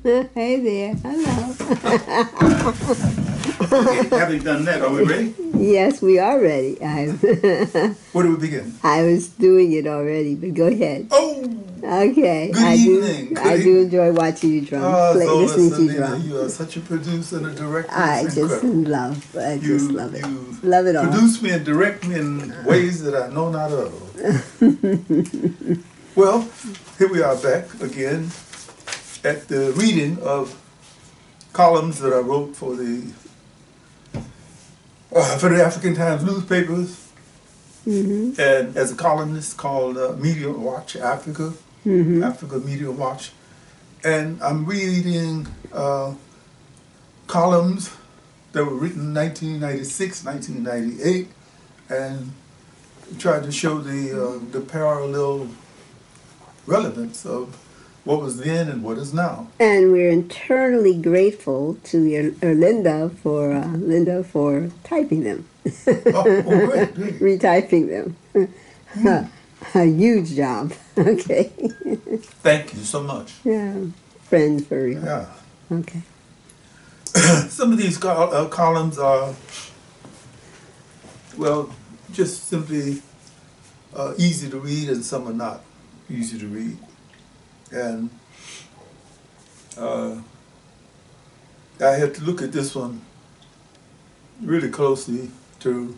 Hey there. Hello. Okay, having done that, are we ready? Yes, we are ready. Where do we begin? I was doing it already, but go ahead. Oh! Okay. Good evening. I do enjoy watching you drum. Listening to you drum. You are such a producer and a director. I It's just incredible. just love it. You Love it all. produce me and direct me in ways that I know not of. Well, here we are back again at the reading of columns that I wrote for the African Times newspapers, and as a columnist called Media Watch Africa, Africa Media Watch, and I'm reading columns that were written in 1996, 1998, and tried to show the parallel relevance of what was then and what is now. And we're eternally grateful to Linda for typing them. Great. Retyping them. A huge job. Okay. Thank you so much. Yeah. Friends for real. Yeah. Okay. Some of these columns are, well, just simply easy to read, and some are not easy to read. And I had to look at this one really closely to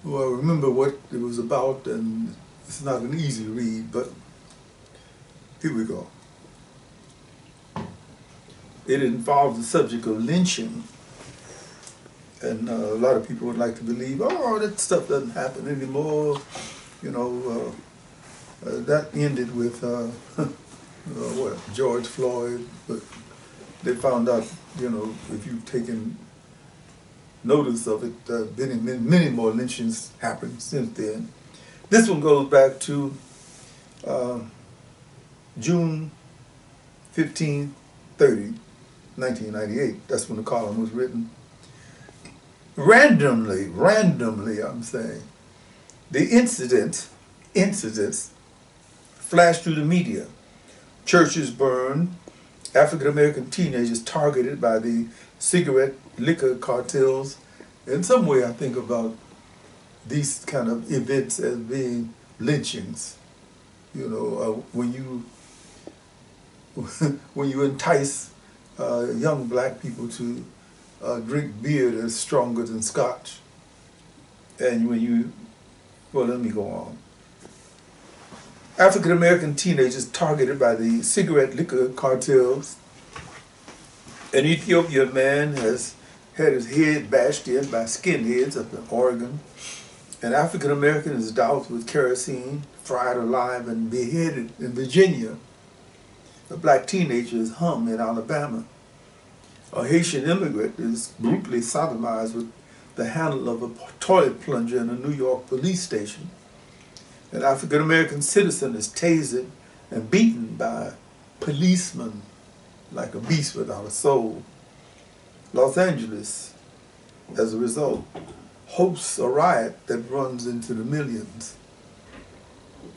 remember what it was about, and it's not an easy read, but here we go. It involves the subject of lynching, and a lot of people would like to believe, oh, that stuff doesn't happen anymore, you know. That ended with George Floyd, but they found out, you know, if you've taken notice of it, many more lynchings happened since then. This one goes back to June 15, 30, 1998. That's when the column was written. Randomly, I'm saying, the incidents flashed through the media. Churches burned, African-American teenagers targeted by the cigarette liquor cartels. In some way, I think about these kind of events as being lynchings. You know, when you entice young black people to drink beer that's stronger than scotch, and let me go on. African-American teenagers targeted by the cigarette liquor cartels. An Ethiopian man has had his head bashed in by skinheads up in Oregon. An African-American is doused with kerosene, fried alive, and beheaded in Virginia. A black teenager is hung in Alabama. A Haitian immigrant is brutally sodomized with the handle of a toilet plunger in a New York police station. An African-American citizen is tasered and beaten by policemen like a beast without a soul. Los Angeles, as a result, hosts a riot that runs into the millions.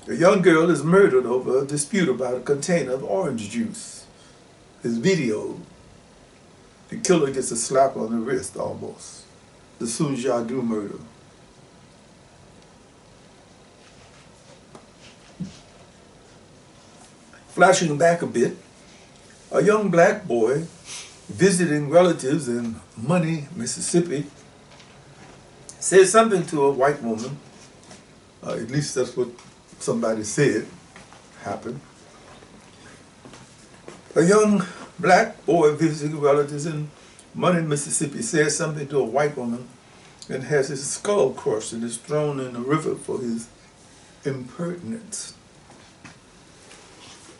A young girl is murdered over a dispute about a container of orange juice. His video, the killer gets a slap on the wrist almost. The Sunjadu murder. Flashing back a bit, a young black boy visiting relatives in Money, Mississippi, said something to a white woman, at least that's what somebody said happened. A young black boy visiting relatives in Money, Mississippi says something to a white woman and has his skull crushed and is thrown in the river for his impertinence.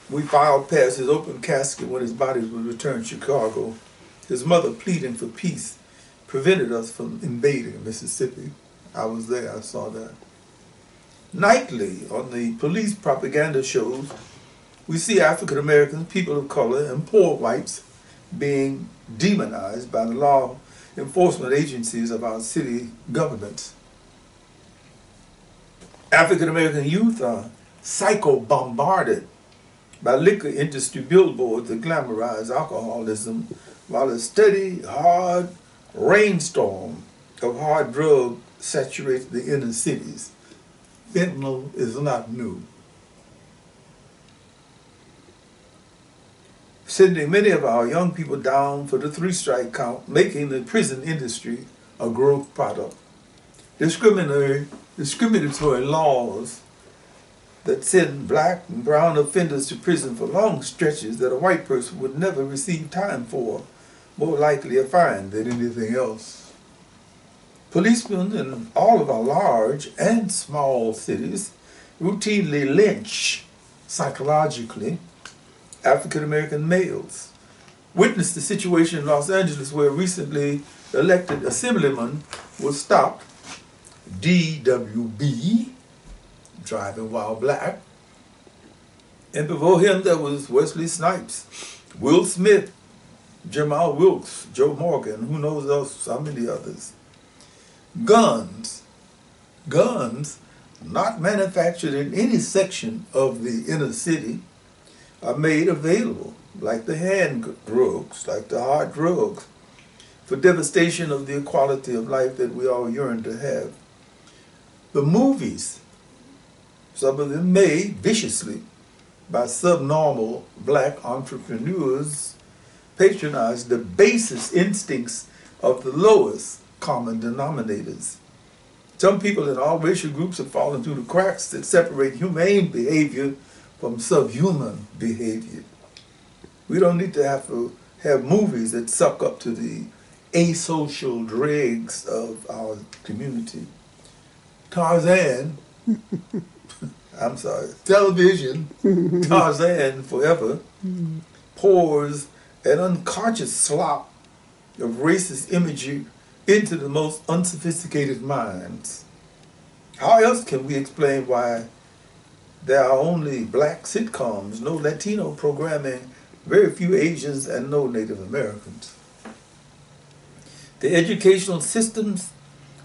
We filed past his open casket when his body was returned to Chicago. His mother, pleading for peace, prevented us from invading Mississippi. I was there, I saw that. Nightly, on the police propaganda shows, we see African Americans, people of color, and poor whites being demonized by the law enforcement agencies of our city governments. African American youth are psycho-bombarded by liquor industry billboards that glamorize alcoholism, while a steady, hard rainstorm of hard drug saturates the inner cities. Fentanyl is not new. Sending many of our young people down for the 3-strike count, making the prison industry a growth product. Discriminatory laws that send black and brown offenders to prison for long stretches that a white person would never receive time for, more likely a fine than anything else. Policemen in all of our large and small cities routinely lynch psychologically African-American males. Witnessed the situation in Los Angeles where a recently elected assemblyman was stopped, DWB, driving while black, and before him there was Wesley Snipes, Will Smith, Jamal Wilkes, Joe Morgan, who knows else, how many others. Guns not manufactured in any section of the inner city, are made available, like the hand drugs, like the hard drugs, for devastation of the equality of life that we all yearn to have. The movies, some of them made viciously by subnormal black entrepreneurs, patronize the basest instincts of the lowest common denominators. Some people in all racial groups have fallen through the cracks that separate humane behavior from subhuman behavior. We don't need to have movies that suck up to the asocial dregs of our community. Tarzan, I'm sorry, television, Tarzan forever, pours an unconscious slop of racist imagery into the most unsophisticated minds. How else can we explain why there are only black sitcoms, no Latino programming, very few Asians, and no Native Americans? The educational systems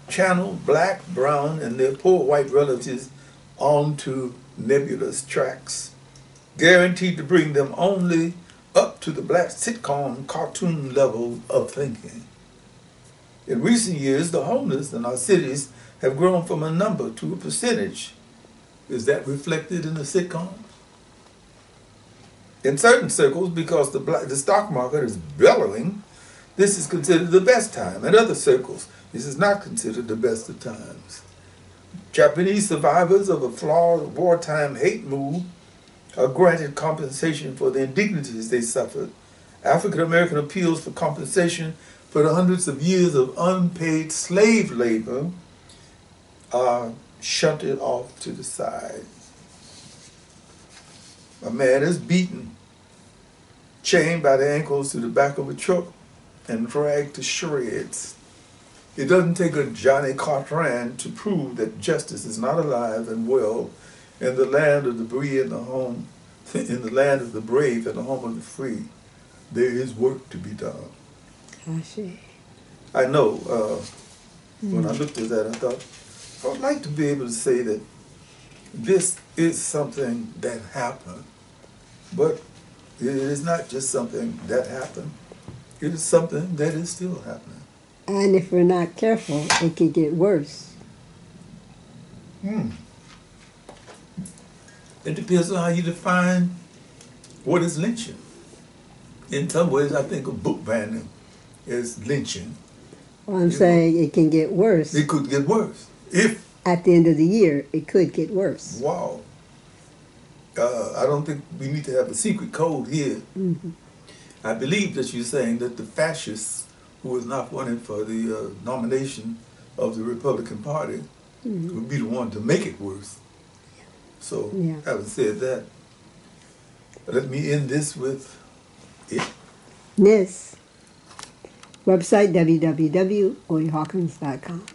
channel black, brown, and their poor white relatives onto nebulous tracks, guaranteed to bring them only up to the black sitcom cartoon level of thinking. In recent years, the homeless in our cities have grown from a number to a percentage. Is that reflected in the sitcoms? In certain circles, because the stock market is bellowing, this is considered the best time. In other circles, this is not considered the best of times. Japanese survivors of a flawed wartime hate move are granted compensation for the indignities they suffered. African American appeals for compensation for the hundreds of years of unpaid slave labor are shunted off to the side. A man is beaten, chained by the ankles to the back of a truck, and dragged to shreds. It doesn't take a Johnny Cartran to prove that justice is not alive and well in the land of the free and the home, in the land of the brave and the home of the free. There is work to be done. I see. I know. When I looked at that, I thought, I would like to be able to say that this is something that happened, but it is not just something that happened. It is something that is still happening. And if we're not careful, it could get worse. It depends on how you define what is lynching. In some ways, I think of book banning as lynching. Well, I'm saying it can get worse. It could get worse. If at the end of the year, it could get worse. Wow. I don't think we need to have a secret code here. Mm-hmm. I believe that you're saying that the fascists who is not running for the nomination of the Republican Party would be the one to make it worse. So, having said that, let me end this with it. This website, www.ol'Hawkins.com.